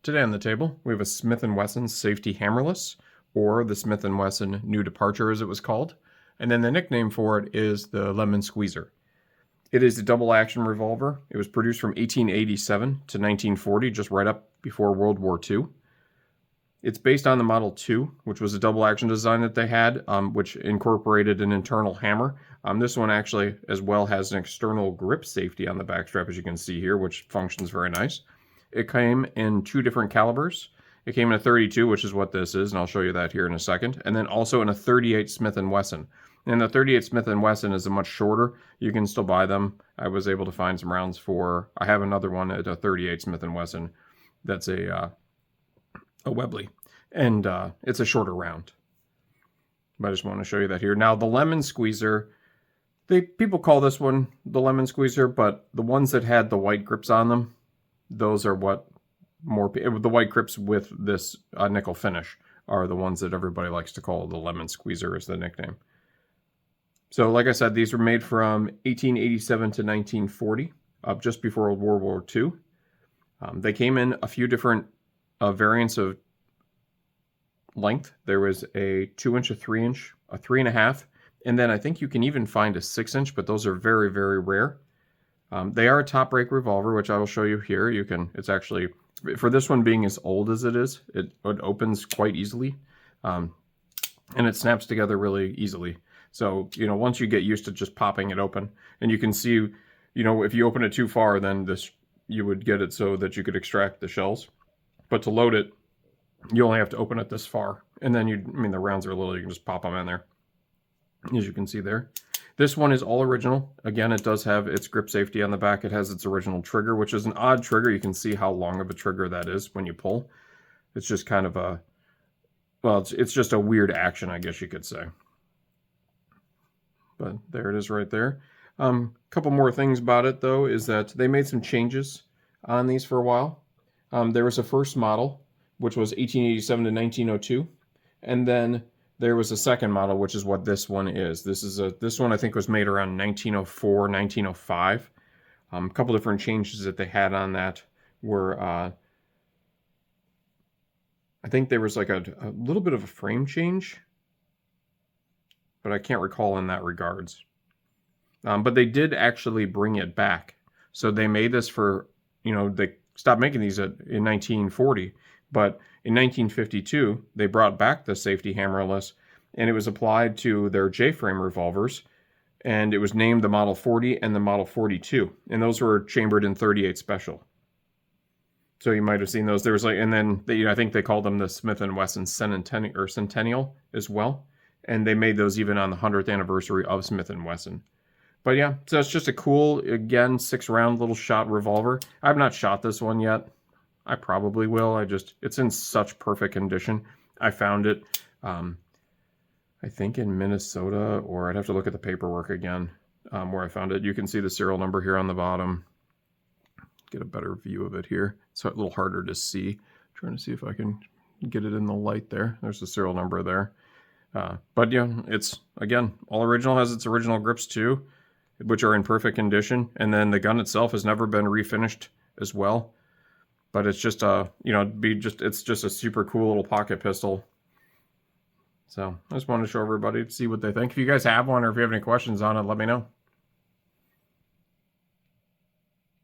Today on the table, we have a Smith & Wesson Safety Hammerless, or the Smith & Wesson New Departure as it was called, and then the nickname for it is the Lemon Squeezer. It is a double-action revolver. It was produced from 1887 to 1940, just right up before World War II. It's based on the Model II, which was a double-action design that they had, which incorporated an internal hammer. This one actually as well has an external grip safety on the backstrap, as you can see here, which functions very nice. It came in two different calibers. It came in a 32, which is what this is, and I'll show you that here in a second, and then also in a 38 Smith & Wesson. And the 38 Smith & Wesson is a much shorter. You can still buy them. I was able to find some rounds for, I have another one at a 38 Smith & Wesson that's a Webley, and it's a shorter round. But I just want to show you that here. Now, the Lemon Squeezer, people call this one the Lemon Squeezer, but the ones that had the white grips on them, those are what the white grips with this nickel finish are the ones that everybody likes to call the Lemon Squeezer is the nickname. So like I said, these were made from 1887 to 1940, just before World War II. They came in a few different variants of length. There was a 2-inch, a 3-inch, a 3.5, and then I think you can even find a 6-inch, but those are very, very rare. They are a top break revolver, which I will show you here. It's actually, for this one being as old as it is, it opens quite easily. And it snaps together really easily. So, once you get used to just popping it open, and you can see, if you open it too far, then you would get it so that you could extract the shells. But to load it, you only have to open it this far. And then the rounds are little, you can just pop them in there, as you can see there. This one is all original. Again, it does have its grip safety on the back. It has its original trigger, which is an odd trigger. You can see how long of a trigger that is when you pull. It's just kind of it's just a weird action, I guess you could say. But there it is right there. Couple more things about it, though, is that they made some changes on these for a while. There was a first model, which was 1887 to 1902, and then there was a second model, which is what this one is. This one I think was made around 1904, 1905. A couple different changes that they had on that were, I think there was like a little bit of a frame change, but I can't recall in that regards. But they did actually bring it back. So they made this for, they stopped making these in 1940, but in 1952, they brought back the safety hammerless, and it was applied to their J-frame revolvers, and it was named the Model 40 and the Model 42, and those were chambered in 38 special. So you might have seen those. There was and then I think they called them the Smith & Wesson Centennial as well, and they made those even on the 100th anniversary of Smith & Wesson. But yeah, so it's just a cool, again, 6-round little shot revolver. I've not shot this one yet. I probably will. It's in such perfect condition. I found it, I think in Minnesota, or I'd have to look at the paperwork again, where I found it. You can see the serial number here on the bottom. Get a better view of it here. It's a little harder to see. Trying to see if I can get it in the light there. There's the serial number there. But yeah, it's, again, all original, has its original grips too, which are in perfect condition. And then the gun itself has never been refinished as well. But it's just it's just a super cool little pocket pistol. So I just wanted to show everybody to see what they think. If you guys have one or if you have any questions on it, let me know.